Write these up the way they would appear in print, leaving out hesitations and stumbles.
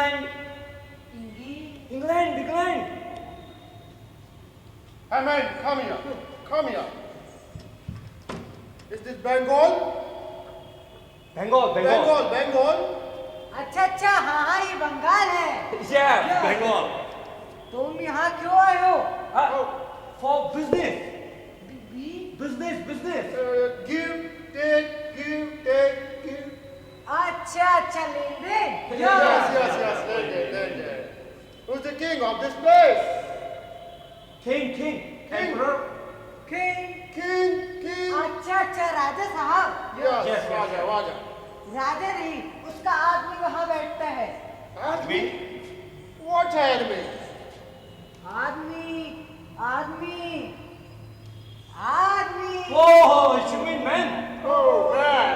England. England. Hey man, come here. Is this Bengal? Bengal. अच्छा हाँ ये बंगाल है। Yeah, Bengal. तुम यहाँ क्यों आए हो? For business. Business. Give, take. अच्छा लेन-देन। Yes, लेन-देन. Who's the king of this place? King. Emperor. King। अच्छा राजा साहब। Yes, राजा। राजा नहीं, उसका आदमी वहाँ बैठता है। आदमी? What आदमी? आदमी। Oh, you mean man? Oh, man.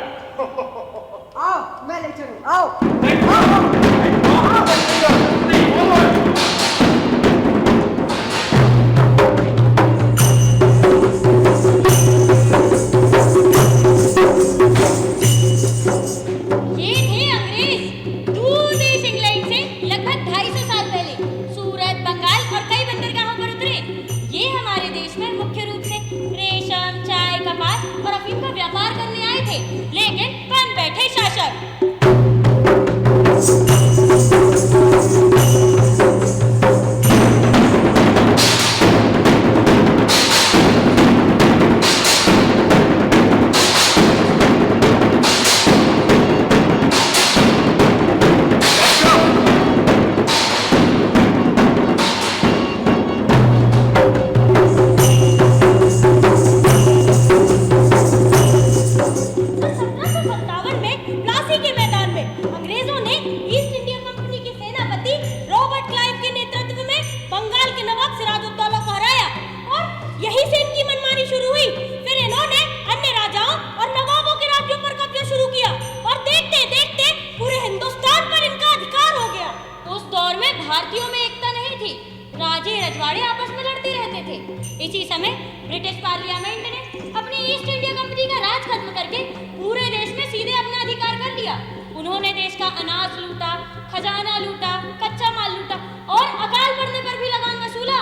आओ, मैं ले चलूँ, आओ। व्यापार करने आए थे, लेकिन बन बैठे शासक। इसी समय ब्रिटिश पार्लियामेंट ने अपनी ईस्ट इंडिया कंपनी का राज खत्म करके पूरे देश में सीधे अपना अधिकार कर लिया। उन्होंने देश का अनाज लूटा, खजाना लूटा, कच्चा माल लूटा और अकाल पड़ने पर भी लगान वसूला।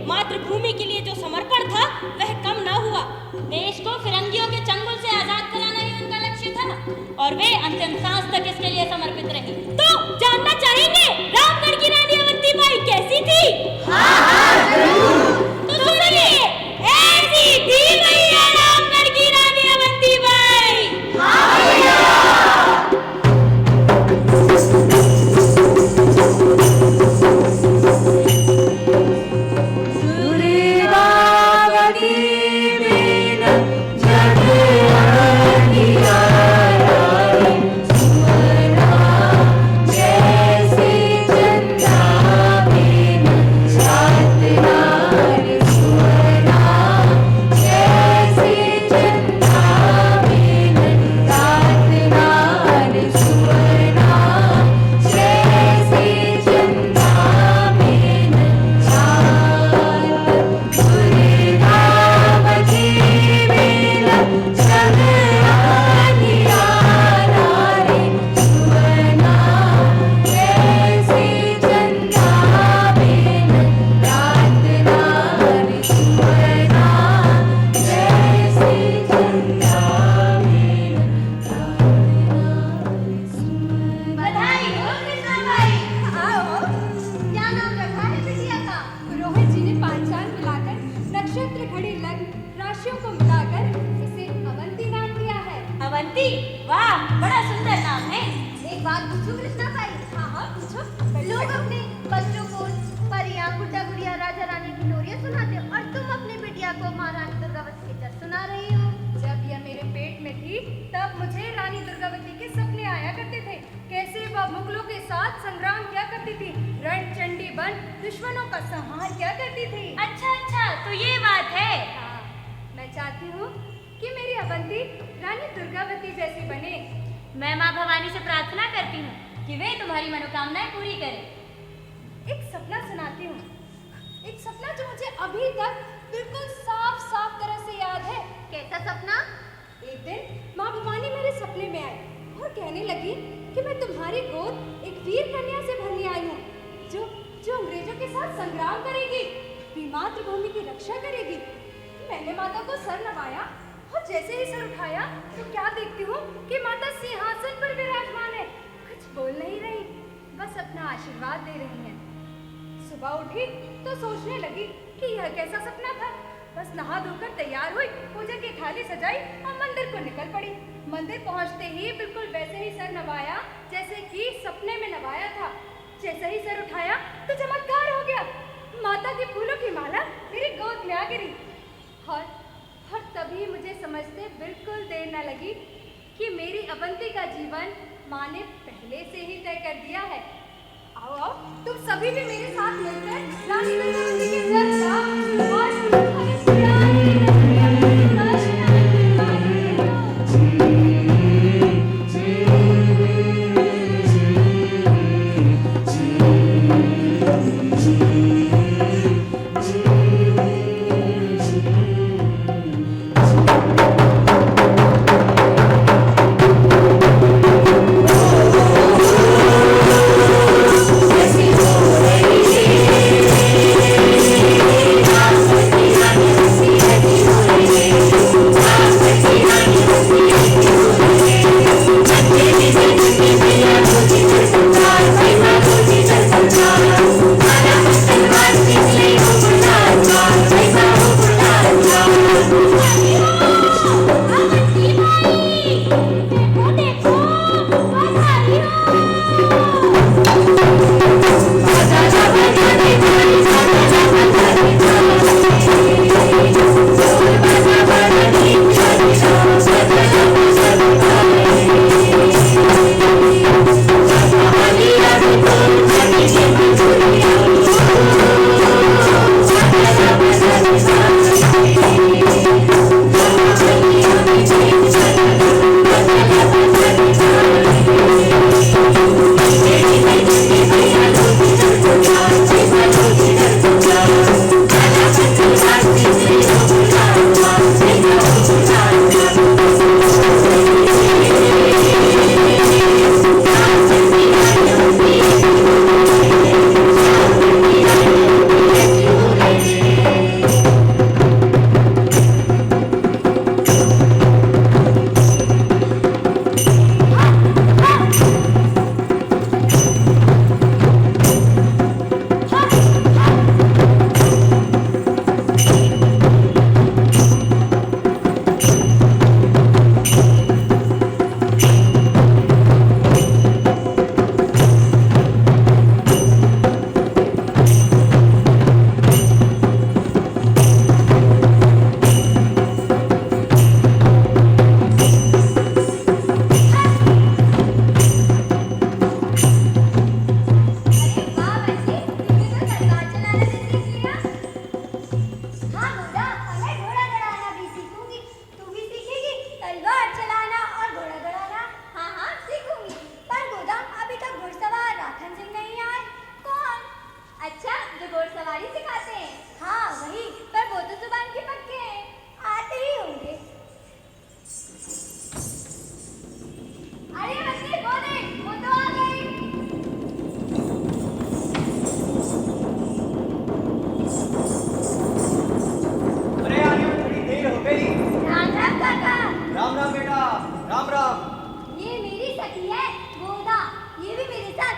मातृभूमि के लिए जो समर्पण था वह कम ना हुआ। देश को फिरंगियों के चंगुल से आजाद कराना ही उनका लक्ष्य था और वे अंतिम सांस तक इसके लिए समर्पित रही। तो जानना चाहेंगे रामगढ़ की रानी अवंतीबाई कैसी थी? हाँ, जरूर। तो सुनिए, ऐसी थी भैया रामगढ़ की रानी अवंतीबाई। हाँ भैया। जैसे चंद्र मुगलों के साथ संग्राम किया करती थी, रणचंडी बन दुश्मनों का संहार किया करती थी। अच्छा अच्छा, तो ये बात है। हाँ, मैं चाहती हूँ कि मेरी अवंती रानी दुर्गावती जैसी बने। मैं माँ भवानी से प्रार्थना करती हूँ कि वे तुम्हारी मनोकामनाएं पूरी करें। एक सपना सुनाती हूँ, एक सपना जो मुझे अभी तक बिल्कुल साफ साफ तरह से याद है। कैसा सपना? एक दिन माँ भवानी मेरे सपने में आई और कहने लगी कि मैं तुम्हारी गोद एक वीर कन्या से भरने आई हूँ, जो अंग्रेजों के साथ संग्राम करेगी, अपनी मातृभूमि की रक्षा करेगी। मैंने माता को सर नवाया और जैसे ही सर उठाया तो क्या देखती हूँ कि माता सिंहासन पर विराजमान है, कुछ बोल नहीं रही, बस अपना आशीर्वाद दे रही हैं। सुबह उठी तो सोचने लगी कि यह कैसा सपना था। बस नहा धोकर तैयार हुई, पूजा की थाली सजाई और मंदिर को निकल पड़ी। मंदिर पहुंचते ही बिल्कुल वैसे ही सर नवाया जैसे कि सपने में नवाया था। जैसे ही सर उठाया तो चमत्कार हो गया, माता के फूलों की माला मेरी गोद में आ गिरी। और तभी मुझे समझते बिल्कुल देर न लगी कि मेरी अवंती का जीवन माँ ने पहले से ही तय कर दिया है। आओ आओ, तुम सभी भी मेरे साथ मिलकर रानी दुर्गावती के घर जाओ और हमें पुरानी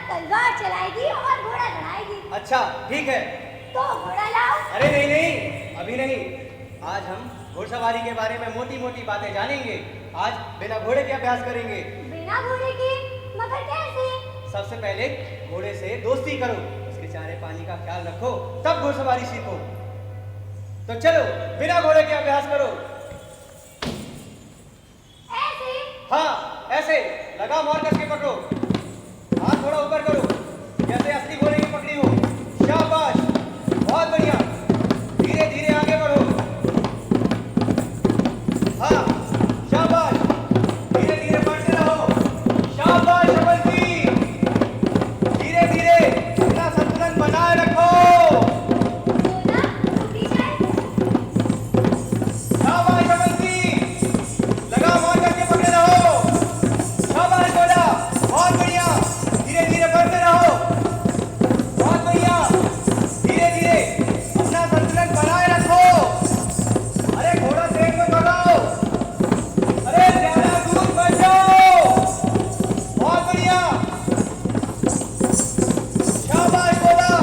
तलवार चलाएगी और घोड़ा दौड़ाएगी। अच्छा ठीक है। तो घोड़ा लाओ। अरे नहीं नहीं, अभी नहीं। आज हम घोड़सवारी के बारे में मोटी मोटी बातें जानेंगे। आज बिना घोड़े के अभ्यास करेंगे। बिना घोड़े के? मगर कैसे? सबसे पहले घोड़े से दोस्ती करो, उसके चारे पानी का ख्याल रखो, तब घोड़सवारी सीखो। तो चलो बिना घोड़े के अभ्यास करो। ऐसे? हाँ ऐसे, लगाम और कसके पकड़ो, हाथ थोड़ा थोड़ा ऊपर करो, जैसे असली घोड़े की पकड़ी हो। शाबाश, बहुत बढ़िया। धीरे धीरे आगे बढ़ो। हाँ, शाबाश, धीरे धीरे बढ़ते रहो। शाबाश अवंती, धीरे धीरे अपना संतुलन बनाए रखो। सोना टूटी जाए शाबाश अवंती, लगाम मार करके पकड़े रहो। शाबाश घोड़ा, बहुत बढ़िया। धीरे धीरे बढ़ते रहो, बहुत बढ़िया। धीरे धीरे अपना संतुलन बनाए रखो। अरे घोड़ा तेज में भगाओ, अरे ज्यादा दूर मत जाओ। बहुत बढ़िया, शाबाश घोड़ा,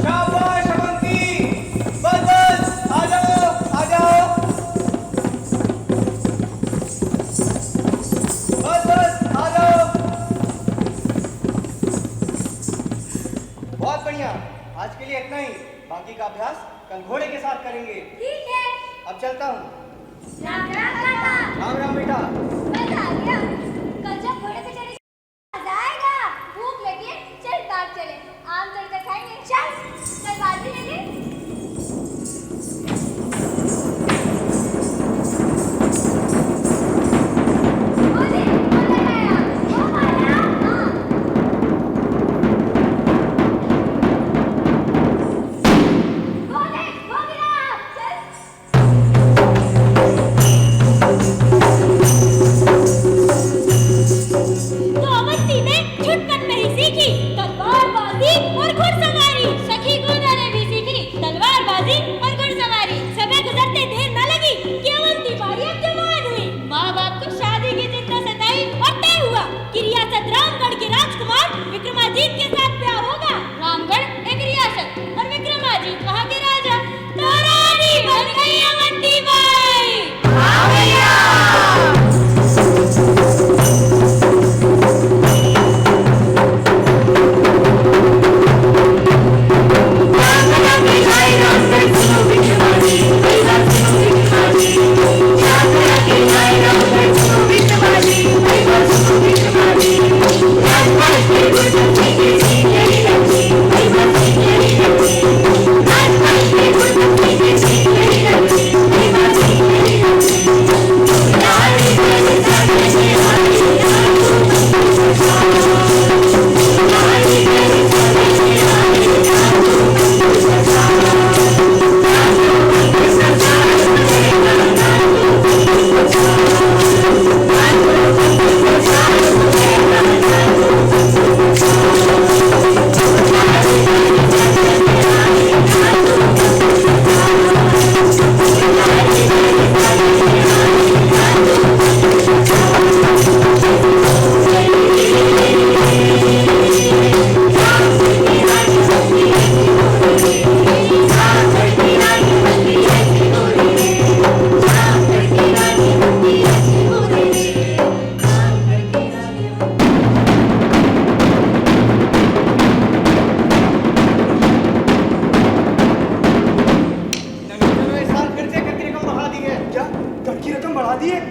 शाबाश अवंती। बस बस, आ जाओ आ जाओ, बस बस आ जाओ। बहुत बढ़िया, आज के लिए इतना ही। बाकी का अभ्यास कल घोड़े के साथ करेंगे। ठीक है अब चलता हूँ। राम राम काका राम राम बेटा। मजा आ गया कल जब घोड़े पे चढ़े मजा आएगा भूख लगी है चल बाग चले आम तोड़कर खाएंगे चल कल बाजी लेंगे बोले बोले आया ओ माया हाँ बोले हो गया चल तो अवंती ने छुटपन नहीं सीखी तलवारबाजी और घुड़सवारी। सखी गोदा ने भी सीखी तलवारबाजी और घुड़सवारी। समय गुजरते देर न लगी कि अवंती बारी अब जवान हुई। माँ बाप को शादी की चिंता सताई और तय हुआ कि रियासत रामगढ़ के राजकुमार विक्रमाजीत के साथ ब्याह होगा। रामगढ़ एक रियासत और विक्रमाजीत वहाँ के राजा। तो रानी बन गई अवंती बाई।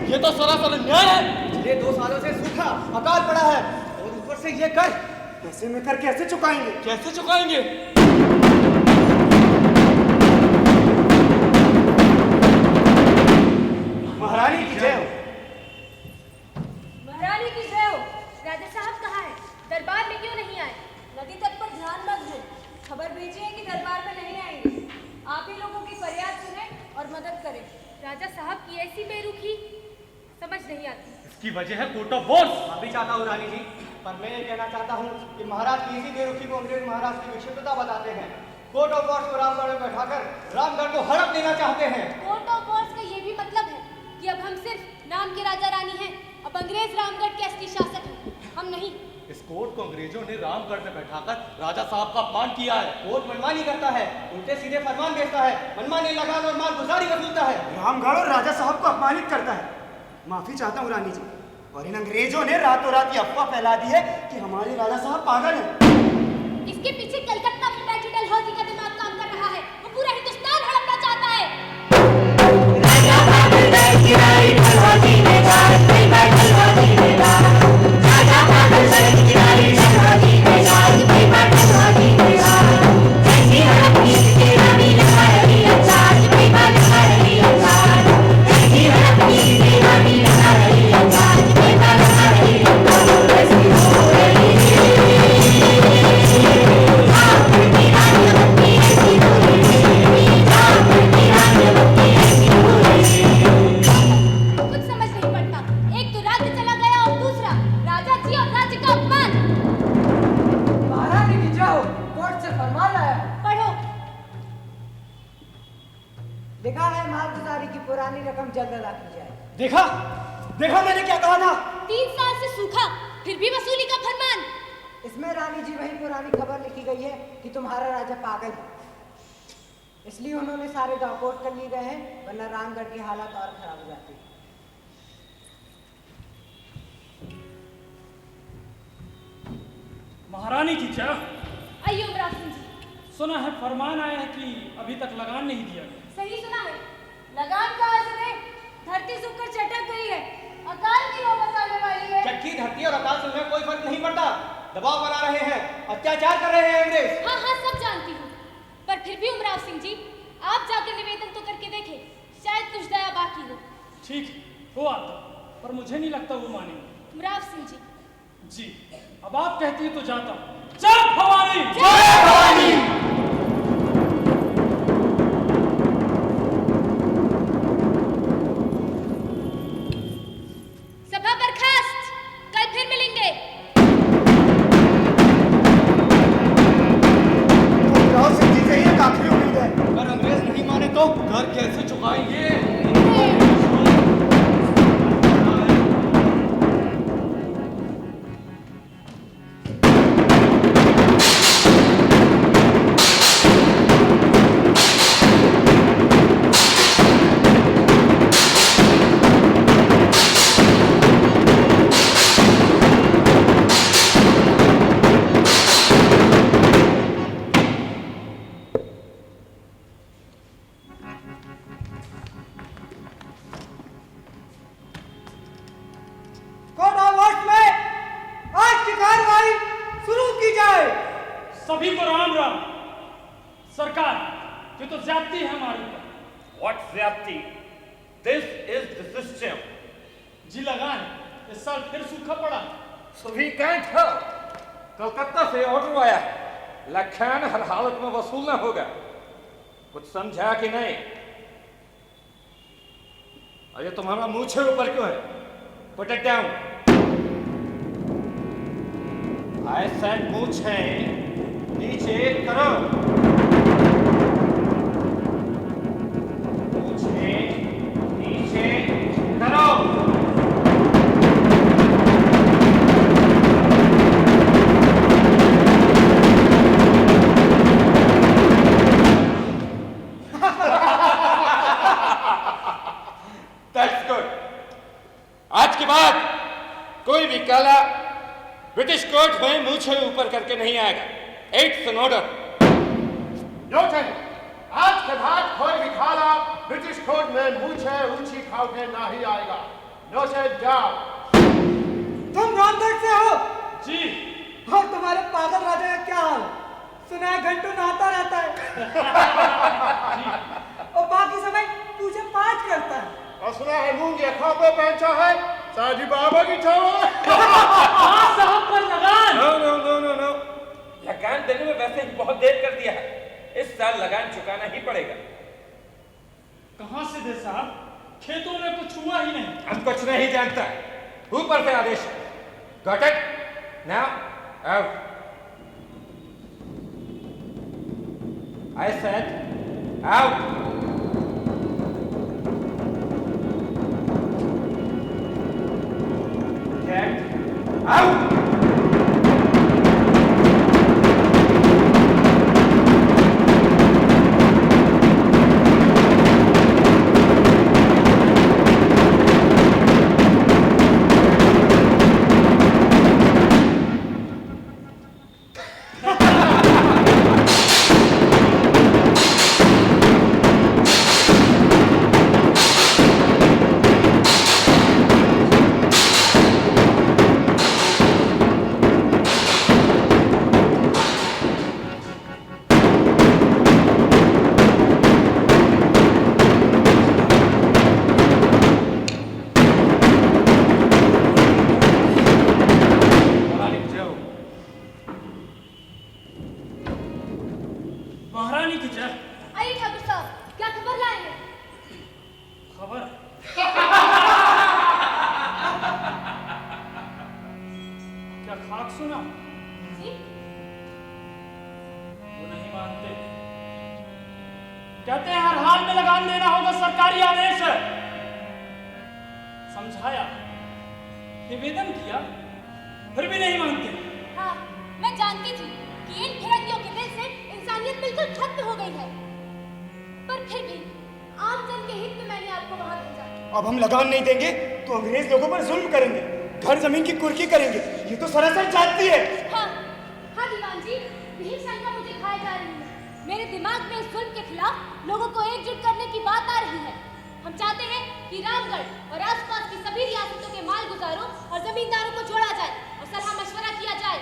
ये तो सरासर अन्याय है। पिछले 2 सालों से सूखा अकाल पड़ा है और ऊपर से ये कर पैसे में कर कैसे चुकाएंगे? कैसे चुकाएंगे? महारानी की जय हो। महारानी की जय हो। राजा साहब कहाँ है? दरबार में क्यों नहीं आए? नदी तट पर ध्यान मत दो। खबर भेजी है कि दरबार में नहीं आएंगे। आप ही लोगों की फरियाद सुने और मदद करें। राजा साहब की ऐसी बेरुखी समझ नहीं आती। इसकी वजह है कोर्ट ऑफ वॉर्स। माफी चाहता हूँ रानी जी, पर मैं ये कहना चाहता हूँ कि महाराज की इसी बेरुखी को अंग्रेज महाराज की विक्षिप्तता बताते हैं। कोर्ट ऑफ वॉर्स को रामगढ़ में बैठाकर रामगढ़ को हड़प देना चाहते हैं। कोर्ट ऑफ वॉर्स का ये भी मतलब है कि अब हम सिर्फ नाम के राजा रानी हैं। अब अंग्रेज रामगढ़ के असली शासक हैं, हम नहीं। इस कोर्ट को अंग्रेजों ने रामगढ़ में बैठाकर राजा साहब का अपमान किया है। कोर्ट मनमानी करता है, उल्टे सीधे फरमान भेजता है, मनमानी लगान और माल गुजारी वसूलता है। रामगढ़ और राजा साहब को अपमानित करता है। माफी चाहता हूँ रानी जी, और इन अंग्रेजों ने रातों रात ये अफवाह फैला दी है कि हमारे राजा साहब पागल हैं। इसके पीछे कलकत्ता में बैठी डलहौजी का दिमाग काम कर रहा है। वो पूरा हिंदुस्तान हड़पना चाहता है। राजा है। पढ़ो। लिखा है मालगुजारी की पुरानी रकम जल्द अदा की जाए। देखा देखा मैंने क्या कहा था। 3 साल से सूखा, फिर भी वसूली का फरमान। इसमें रानी जी वही पुरानी खबर लिखी गई है कि तुम्हारा राजा पागल है, इसलिए उन्होंने सारे गांव कोट कर लिए गए हैं, वरना रामगढ़ की हालत और खराब हो जाती। महारानी की क्या? आइए उमराव सिंह जी। सुना है फरमान आया है कि अभी तक लगान नहीं दिया गया। सही सुना है। लगान कहाँ से दें? धरती सूखकर चटक गई है, अकाल की नौबत आने वाली है। चटकी धरती और अकाल से उन्हें कोई फर्क नहीं पड़ता। दबाव बना रहे हैं, अत्याचार कर रहे हैं अंग्रेज। हाँ हाँ सब जानती हूँ, पर फिर भी उमराव सिंह जी आप जाकर निवेदन तो करके देखें, शायद कुछ दया बाकी हो। ठीक हो आता, पर मुझे नहीं लगता वो मानेंगे। उमराव सिंह जी। जी, अब आप कहती है तो जाता हूँ। जय भवानी! जय भवानी! सभा बर्खास्त, कल फिर मिलेंगे। राव सिंह जी से ये काफी उम्मीद है। अगर अंग्रेज नहीं माने तो घर कैसे चुकाएंगे? कोर्ट ऑफ वॉच में आज की कार्रवाई शुरू की जाए। सभी को राम राम। सरकार, ये तो ज्यादती है हमारे ऊपर। What ज्यादती? This is the system. जी लगान इस साल फिर सूखा पड़ा। So we can't help. Calcutta से ऑर्डर आया है, लखान हर हालत में वसूलना होगा। कुछ समझा कि नहीं? अरे तुम्हारा मुंह छे ऊपर क्यों है? Put it down. I said मुंह छे नीचे करो। मुंह छे नीचे करो। That's good. आज के बाद कोई भी काला ब्रिटिश कोर्ट में मुंह छे ऊपर करके नहीं आएगा। It's an order. नोटेड, आज के बाद कोई भी काला ब्रिटिश कोर्ट में मुझे ऊंची खाओगे नहीं आएगा। Noted down. तुम रामगढ़ से हो? जी। और तुम्हारे पागल राजा का क्या हाल? सुना है घंटों नहाता रहता है और बाकी समय पूजा पाठ करता है। और सुना है मूंगे खापे पहनता है, साजी बाबा की छावा। साहब पर लगान। No no no no no, लगान देने में वैसे ही बहुत देर कर दिया है। इस साल लगान चुकाना ही पड़ेगा। कहां से दे साहब? खेतों में कुछ हुआ ही नहीं। हम कुछ नहीं जानता, ऊपर से आदेश है। Got it? Now out. I said out. Get out. महारानी की जय। आइए ठाकुर साहब, क्या खबर लाए हैं? खबर? क्या खाक सुना? जी? वो नहीं मानते कहते हैं हर हाल में लगान देना होगा, सरकारी आदेश है। समझाया, निवेदन किया, फिर भी नहीं मानते। हाँ, मैं जानती थी कि इन फिरंगियों के दिल से इंसानियत बिल्कुल खत्म हो गई है, पर फिर भी आम जन के हित में मैंने आपको वहां भेजा। अब हम लगान नहीं देंगे तो अंग्रेज लोगों पर जुल्म करेंगे, घर जमीन की कुर्की करेंगे। ये तो सरासर जाती है। हाँ, हाँ दीवान जी, यही शंका मुझे खाए जा रही है। मेरे दिमाग में इस जुल्म के खिलाफ लोगों को एकजुट करने की बात आ रही है। हम चाहते हैं कि रामगढ़ और आसपास की सभी रियासतों के माल गुजारों और जमींदारों को जोड़ा जाए और सलाह मशवरा किया जाए।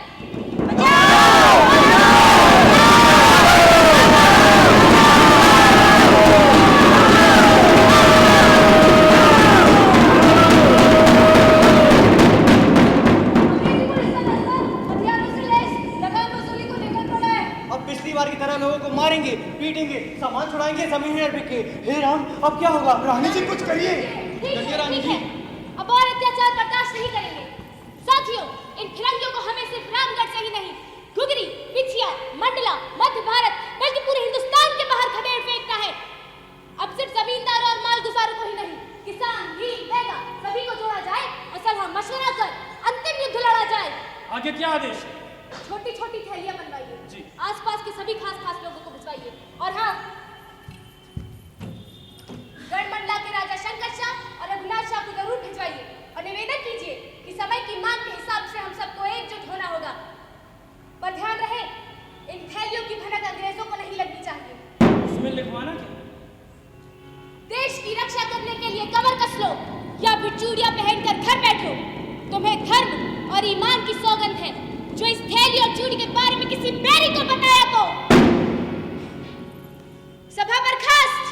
मारेंगे, पीटेंगे, सामान छुड़ाएंगे, जमीन बिके। हे राम, अब क्या होगा? रानी जी कुछ करिए। ठीक है, अब और अत्याचार बर्दाश्त नहीं करेंगे। साथियों, इन फिरंगियों को हमें सिर्फ रामगढ़ से ही नहीं, घुघरी, पिछिया, मंडला, मध्य भारत बल्कि पूरे हिंदुस्तान के बाहर खदेड़ फेंकना है। अब सिर्फ जमींदारों और माल गुजारों को ही नहीं, किसान, भील, बैगा सभी को जोड़ा जाए और सलाह मशवरा कर अंतिम युद्ध लड़ा जाए। आगे क्या आदेश? छोटी छोटी थैलियां बनवाइए जी। आसपास के सभी खास लोगों को भिजवाइए। और हाँ, गढ़मंडला के राजा शंकर शाह और रघुनाथ शाह को जरूर भिजवाइए और निवेदन कीजिए कि समय की मांग के हिसाब से हम सबको एकजुट होना होगा। पर ध्यान रहे, इन थैलियों की भनक अंग्रेजों को नहीं लगनी चाहिए। उसमें लिखवाना क्या? देश की रक्षा करने के लिए कमर कस लो या फिर चूड़ियां पहनकर घर बैठो। तुम्हें धर्म और ईमान की सौगंध है। जो इस थैली और चूड़ी के बारे में किसी बैरी को बताया तो सभा बर्खास्त।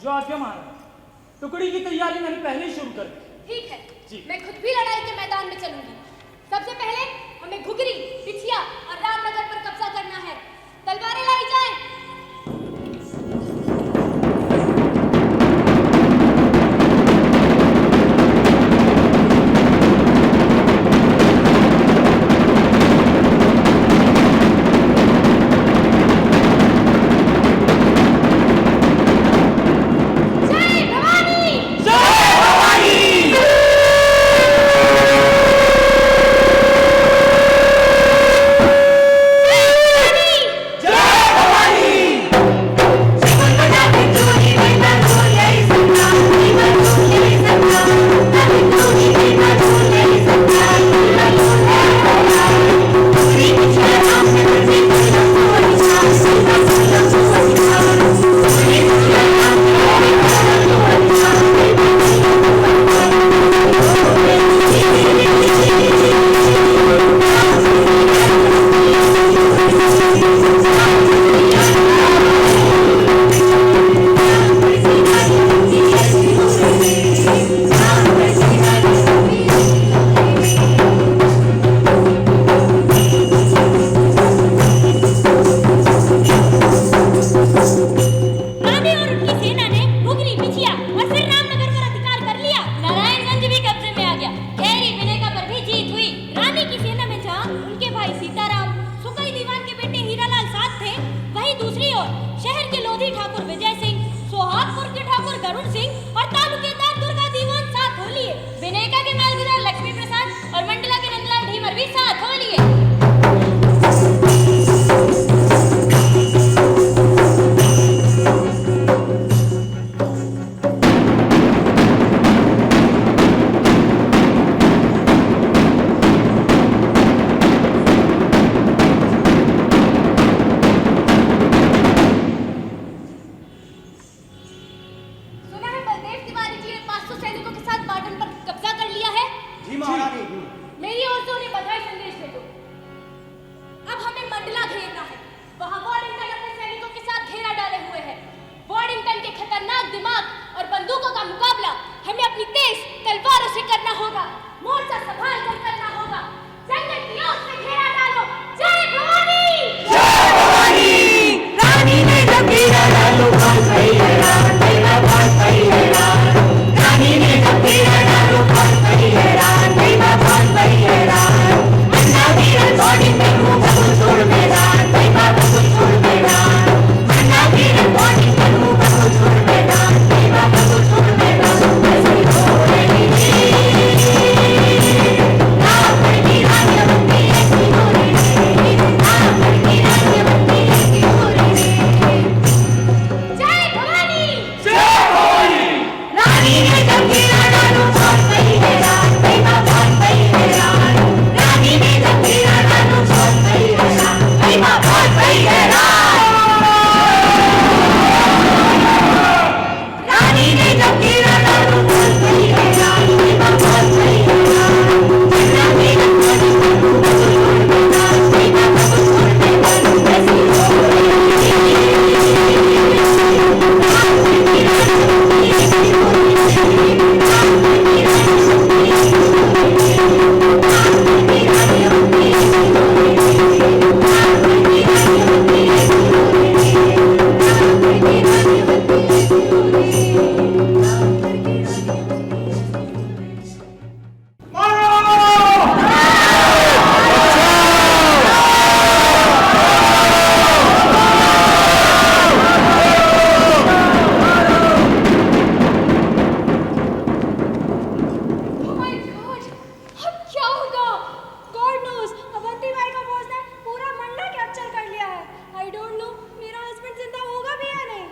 जो आज्ञा महाराज। टुकड़ी की तैयारी मैंने पहले ही शुरू कर दी। ठीक है जी। मैं खुद भी लड़ाई के मैदान में चलूंगी। सबसे पहले हमें घुघरी, पिछिया और रामनगर पर कब्जा करना है। तलवारें लाई जाएं। शहर के लोधी ठाकुर विजय सिंह, सोहागपुर के ठाकुर गरुड़ सिंह और बधाई संदेश भेजो। अब हमें मंडला घेरना है। वहां वॉर्डिंगटन अपने सैनिकों के साथ घेरा डाले हुए है। वॉर्डिंगटन के खतरनाक दिमाग और बंदूकों का मुकाबला हमें अपनी तेज तलवारों से करना होगा। मोर्चा संभाल कर करना होगा। जंगल की ओर से घेरा डालो। जय भवानी! जय भवानी! रानी ने जब घेरा डालो भाग गई है रात, दैवा भाग गई है रात। रानी ने जब घेरा डालो भाग गई है रात, दैवा भाग गई है रात। अन्ना वीर वॉर्डिंगटन को बगुल छोड़ मैदान, दैवा बगुल छोड़ मैदान। अन्ना वीर वॉर्डिंगटन को बगुल छोड़ मैदान, दैवा बगुल छोड़ मैदान। ऐसी हो रही राम की राज्यवंती, ऐसी हो रही राम की राज्यवंती, ऐसी हो रही। जय भवानी! जय भवानी! रानी ने जब घेरा डालो भाग गई है रात, दैवा भाग गई है रात। रानी ने जब घेरा डालो भाग गई है रात, दैवा भाग गई है रात। रानी ने जब घेरा डालो भाग गई है रात, दैवा भाग गई है रात। अन्ना वीर वॉर्डिंगटन को बगुल छोड़ मैदान, दैवा बगुल छोड़ मैदान। ऐसी हो Oh my God! अब क्या होगा? God knows, अवंती बाई का बॉस ने पूरा मंडला कैप्चर कर लिया है। I don't know, मेरा हस्बैंड जिंदा होगा भी या नहीं।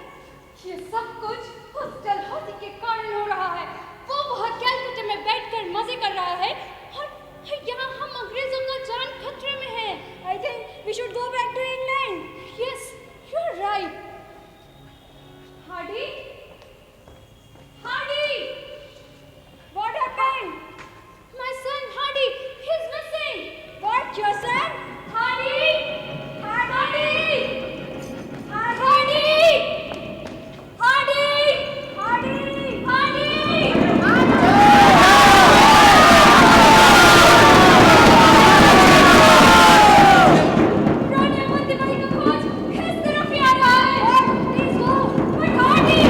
ये सब कुछ उस डलहौजी के कारण हो रहा है। वो वहाँ कैलकटा में बैठकर मजे कर रहा है और यहाँ हम अंग्रेजों का जान खतरे में है। I think we should go back to England. Yes, you're right. Hardy? Hardy! What happened? My son Hardy, he's missing. What, your son? Hardy! Hardy! Hardy! Hardy! Hardy! Hardy! Rani Avanti by का फौज इस तरफ ही आ रहा है। Please go. But Hardy!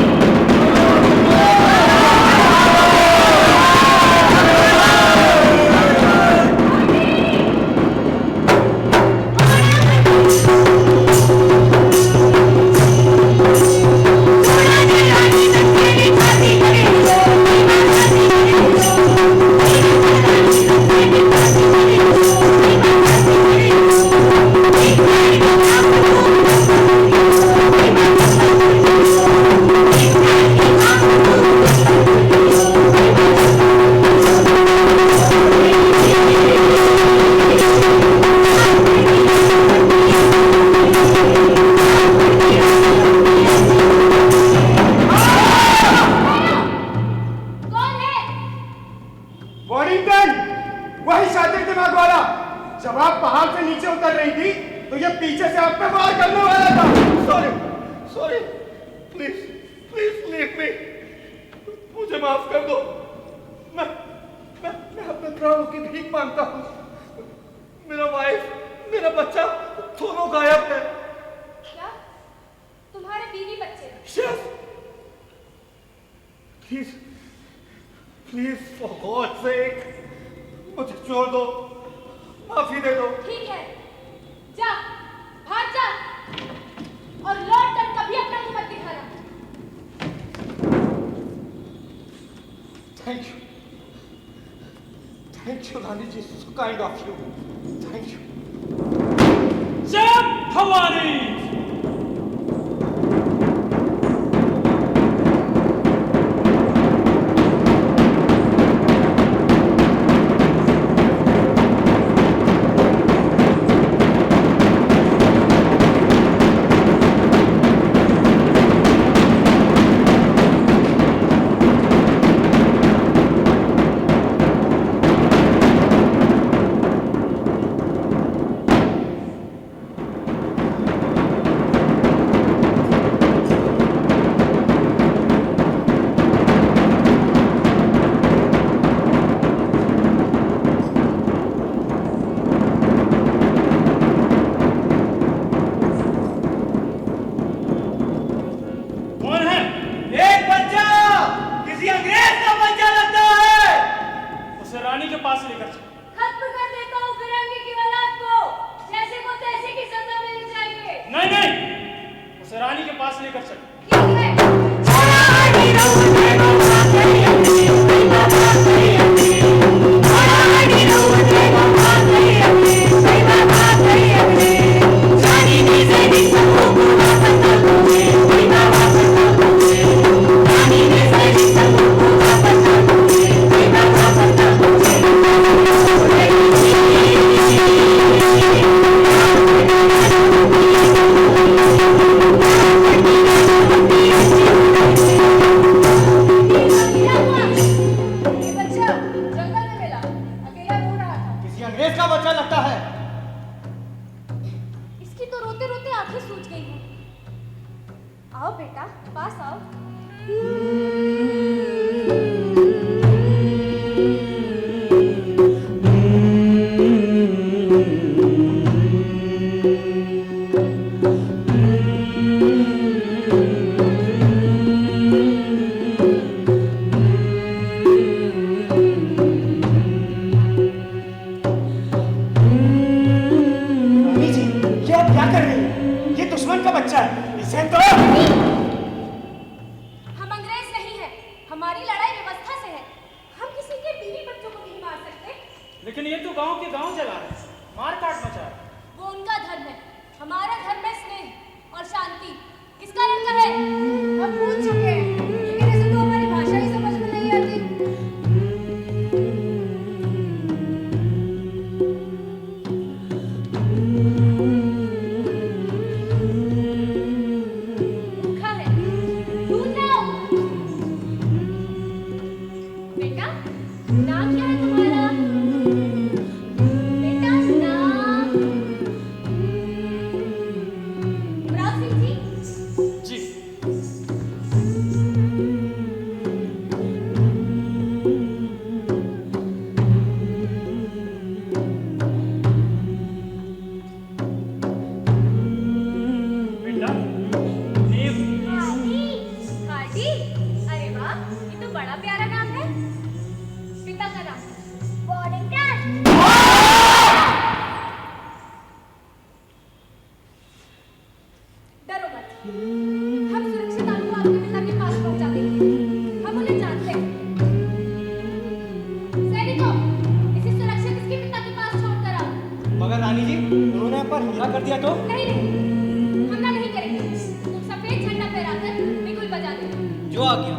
कौन है? वॉर्डिंगटन, वही शातिर दिमाग वाला। जब आप पहाड़ से नीचे उतर रही थी तो ये पीछे से आप पे वार करने वाला था। Sorry sorry, please please leave me, मुझे माफ कर दो। मैं अपने प्राणों की भीख मांगता हूँ। मेरा वाइफ, मेरा बच्चा दोनों गायब है। क्या? तुम्हारे बीवी बच्चे? Yes. Please please for God sake मुझे छोड़ दो, माफी दे दो। ठीक है, जा, भाग जा और लौट कर कभी अपना मुंह मत दिखाना। थैंक यू रानी जी, so kind of you. Thank you. जय भवानी! हमारी लड़ाई व्यवस्था से है। हम किसी के बीवी बच्चों को नहीं मार सकते। लेकिन ये तो गांव के गांव जला है, मार काट मचा है। वो उनका धर्म है, हमारा धर्म है स्नेह और शांति। किसका लड़का है? हम पूछ चुके हैं, लेकिन इसे तो हमारी भाषा ही समझ में नहीं आती। भूखा है, दूध लाओ। बेटा, नाम क्या है तुम्हारा? बेटा, नाम इमरान सिंह जी। जी बेटा, नीव। हार्डी, अरे वाह, ये तो बड़ा प्यारा नाम है। पिता का नाम? वॉर्डिंगटन। डरो मत, हम सुरक्षित आपको आपके पिता के पास पहुंचा देंगे। हम उन्हें जानते हैं। सैनिकों, इसे सुरक्षित इसके पिता के पास छोड़कर आओ। मगर रानी जी, उन्होंने आप पर हमला कर दिया तो? नहीं नहीं, हमला नहीं करेंगे। तुम सफेद झंडा फहराकर बिगुल बजा दो। जो आ गया।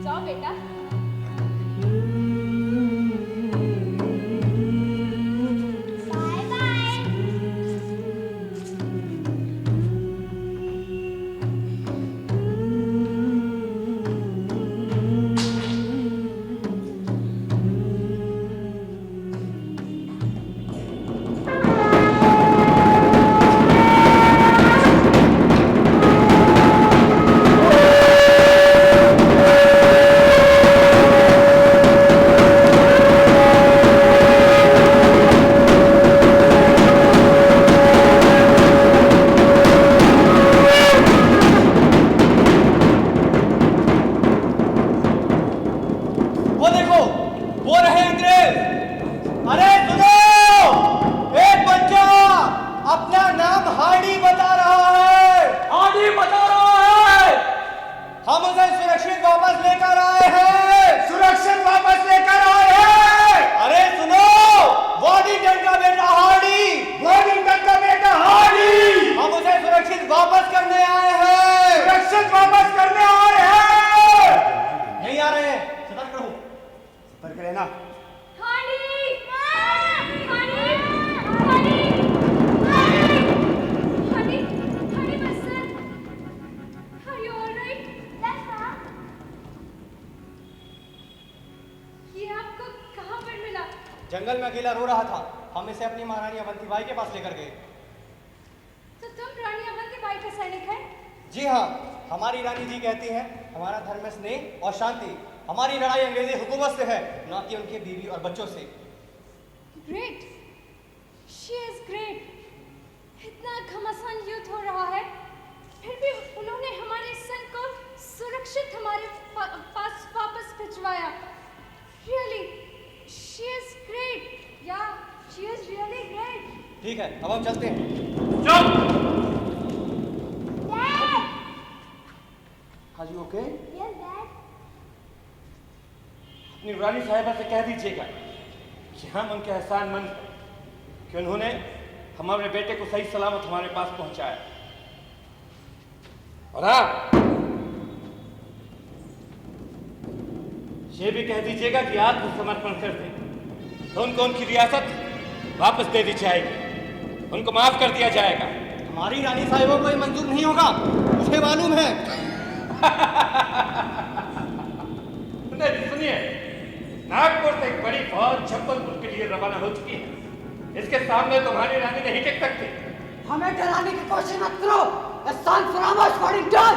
जाओ बेटा। Bye bye. वो देखो, वो रहे अंग्रेज। अरे सुनो, एक बच्चा अपना नाम हार्डी बता रहा है। हार्डी बता रहा है। हम उसे सुरक्षित वापस लेकर आए हैं। सुरक्षित वापस लेकर आए हैं। अरे सुनो, वॉर्डिंगटन का बेटा हार्डी। वॉर्डिंगटन का बेटा हार्डी। हम उसे सुरक्षित वापस करने आए हैं। सुरक्षित वापस करने आए हैं। नहीं आ रहे हैं, सतर्क रहो। सतर्क रहना। Hardy! Hardy! Hardy! Hardy! Hardy my son! Are you all right? Yes, ma'am. ये आपको कहाँ पर मिला? जंगल में अकेला रो रहा था। हम इसे अपनी महारानी अवंतीबाई के पास लेकर गए। तो तुम रानी अवंतीबाई का सैनिक है? जी हाँ, हमारी रानी जी कहती हैं हमारा धर्म है स्नेह और शांति। हमारी लड़ाई अंग्रेजी हुकूमत से है, न कि उनके बीवी और बच्चों से। Great! She is great! इतना घमासान युद्ध हो रहा है, फिर भी उन्होंने हमारे सन को सुरक्षित हमारे पास वापस भिजवाया। Really, she is great! Yeah, she is really great! ठीक है, अब हम चलते हैं। Are you okay? Yes, Dad. अपनी रानी साहिबा से कह दीजिएगा कि हम उनके एहसानमंद हैं कि उन्होंने हमारे बेटे को सही सलामत हमारे पास पहुंचाया। और हाँ, ये भी कह दीजिएगा कि आत्मसमर्पण कर दें तो उनको उनकी रियासत वापस दे दी जाएगी, उनको माफ कर दिया जाएगा। हमारी रानी साहिबों को ये मंजूर नहीं होगा, मुझे मालूम है। नहीं, सुनिए, नागपुर से एक बड़ी फौज जबलपुर के लिए रवाना हो चुकी है। इसके सामने तुम्हारी रानी नहीं टिक सकती। हमें डराने की कोशिश मत करो। stand for वॉर्डिंगटन।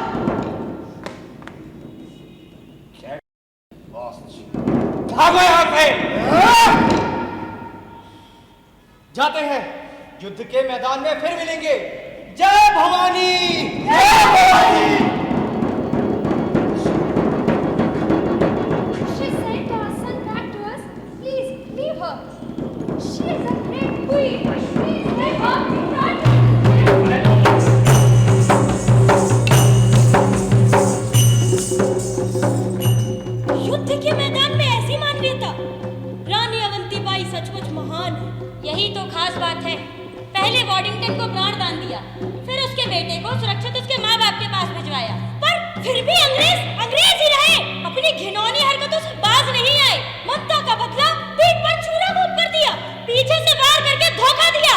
भागो यहाँ से। जाते हैं, युद्ध के मैदान में फिर मिलेंगे। जय भवानी! जय Bhavani! She sent our son back to us. Please, leave to her. She is a great queen. She is never front. युद्ध के मैदान में ऐसी मानवीयता। रानी अवंतीबाई सचमुच महान है। यही तो खास बात है। पहले वॉडिंगटन को प्राण दान दिया, फिर उसके बेटे को सुरक्षित उसके माँ बाप के पास भिजवाया, पर फिर भी अंग्रेज ही रहे। अपनी घिनौनी हरकतों से बाज नहीं आए। ममता का बदला पीठ पर छुरा घोंप कर दिया, पीछे से वार करके धोखा दिया।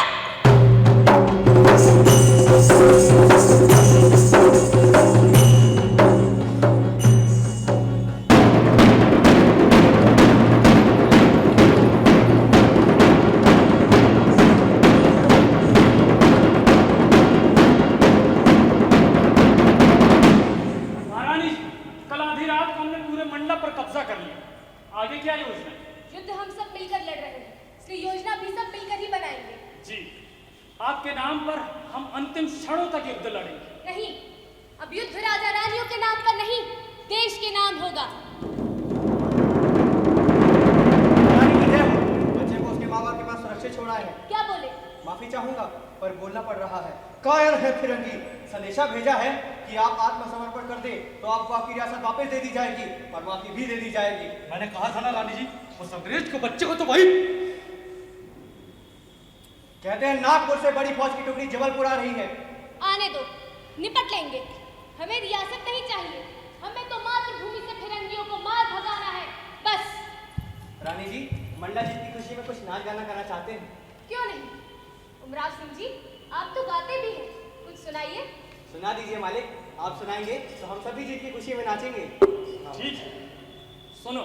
आगे क्या योजना? युद्ध हम सब मिलकर लड़ रहे हैं, इसलिए योजना भी सब मिलकर ही बनाएंगे। जी, आपके नाम पर हम अंतिम क्षणों तक युद्ध लड़ेंगे। नहीं, अब युद्ध राजा रानियों के नाम पर नहीं, देश के नाम होगा। बच्चे को उसके माँ बाप के पास सुरक्षित छोड़ा है। क्या बोले? माफी चाहूंगा, पर बोलना पड़ रहा है। कायर है फिरंगी, संदेशा भेजा है कि आप आत्मसमर्पण कर दे तो आपको आपकी रियासत वापस दे दी जाएगी और माफी भी दे दी जाएगी। मैंने कहा था ना रानी जी, उस अंग्रेज को बच्चे को तो वही कहते हैं नागपुर से बड़ी फौज की टुकड़ी जबलपुर आ रही है। आने दो, निपट लेंगे। हमें रियासत नहीं चाहिए, हमें तो मातृभूमि से फिरंगियों को मार भगाना है, बस। रानी जी, मंडला जी की खुशी में कुछ नाच गाना करना चाहते हैं? क्यों नहीं? उमराव सिंह जी, आप तो गाते भी हैं, कुछ सुनाइए। सुना दीजिए मालिक, आप सुनाएंगे तो हम सभी जीत की खुशी में नाचेंगे। ठीक है, सुनो।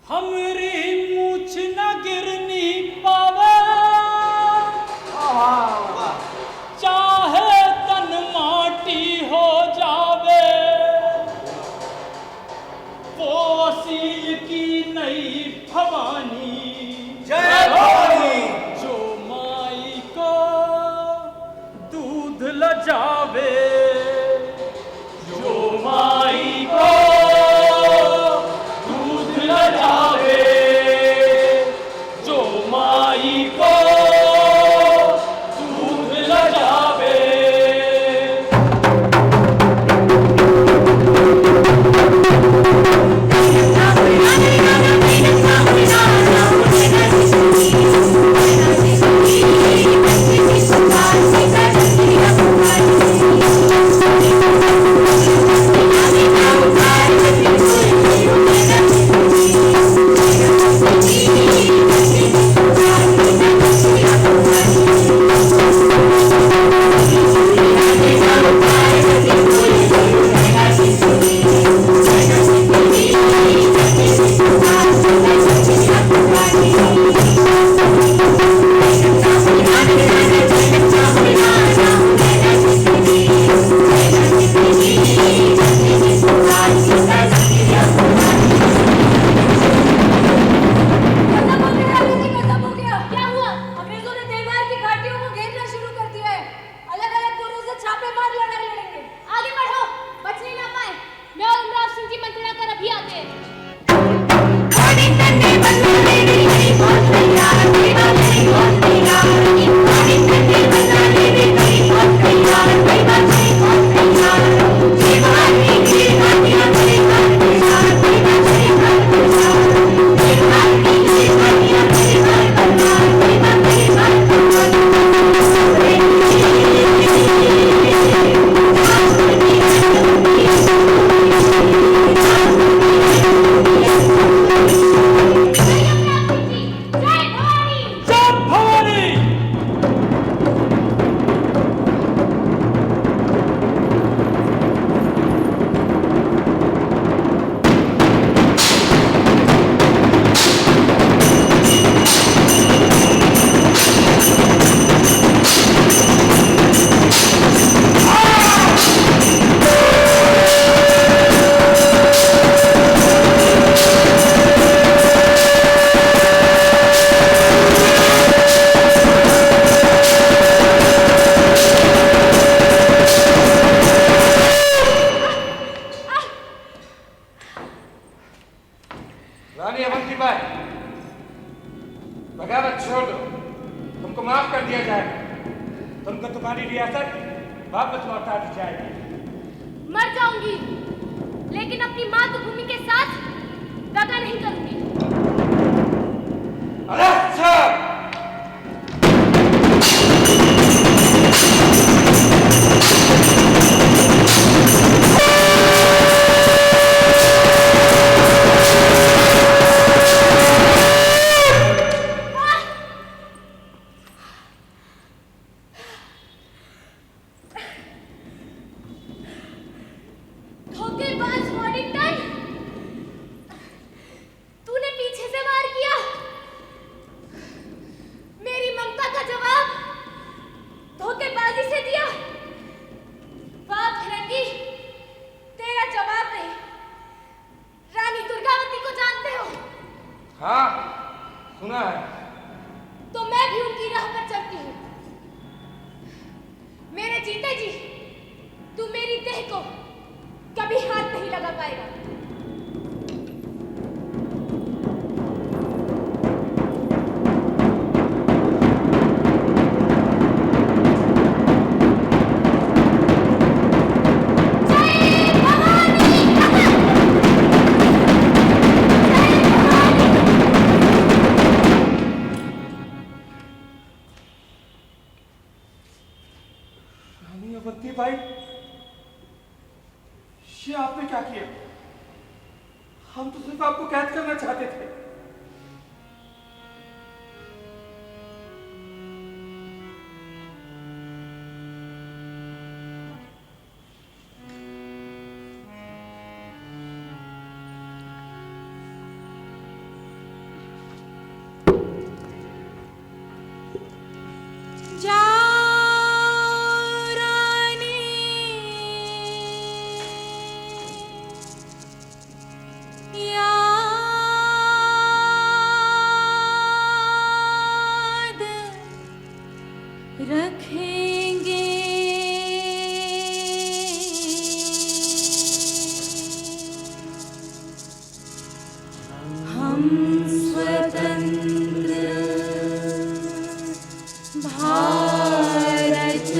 हमरी मूछ न गिरनी पावे, चाहे तन माटी हो जावे, वो असील की नई भवानी, जय भवानी। जो माई को दूध लजावे, जो माई को दूध लजावे, बगावत छोड़ दो, तुमको माफ कर दिया जाएगा। तुमको तुम्हारी रियासत वापस लौटा दी जाएगी। मर जाऊंगी, लेकिन अपनी मातृभूमि के साथ दगा नहीं करूंगी। अरे अच्छा! धोखेबाज वॉडिंगटन, तूने पीछे से वार किया। मेरी ममता का जवाब धोखेबाजी से दिया। वाह फिरंगी, तेरा जवाब नहीं। रानी दुर्गावती को जानते हो? हाँ, सुना है। तो मैं भी उनकी राह पर चलती हूँ। मेरे जीते जी तू मेरी देह को कभी हाथ नहीं लगा पाएगा। रानी अवंती भाई, ये आपने क्या किया? हम तो सिर्फ आपको कैद करना चाहते थे। रखेंगे हम स्वतंत्र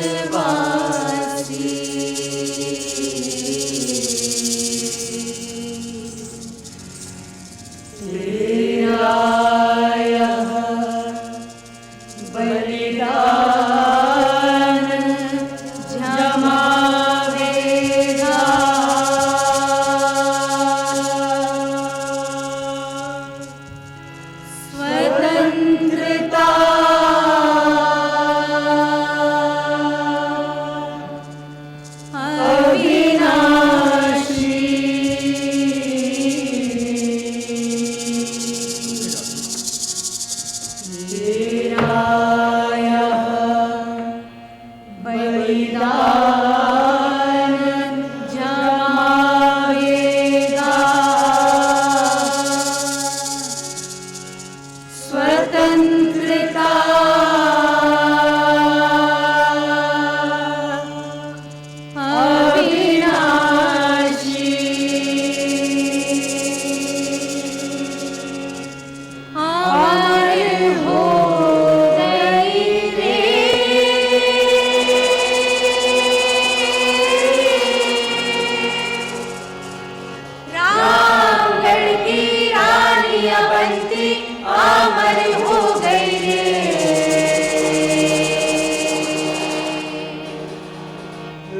भारतवासी। तेरा यह बलिदान जमावेगा स्वतंत्रता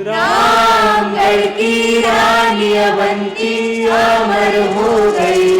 रामगढ़ की रानी अवंती अमर हो गई।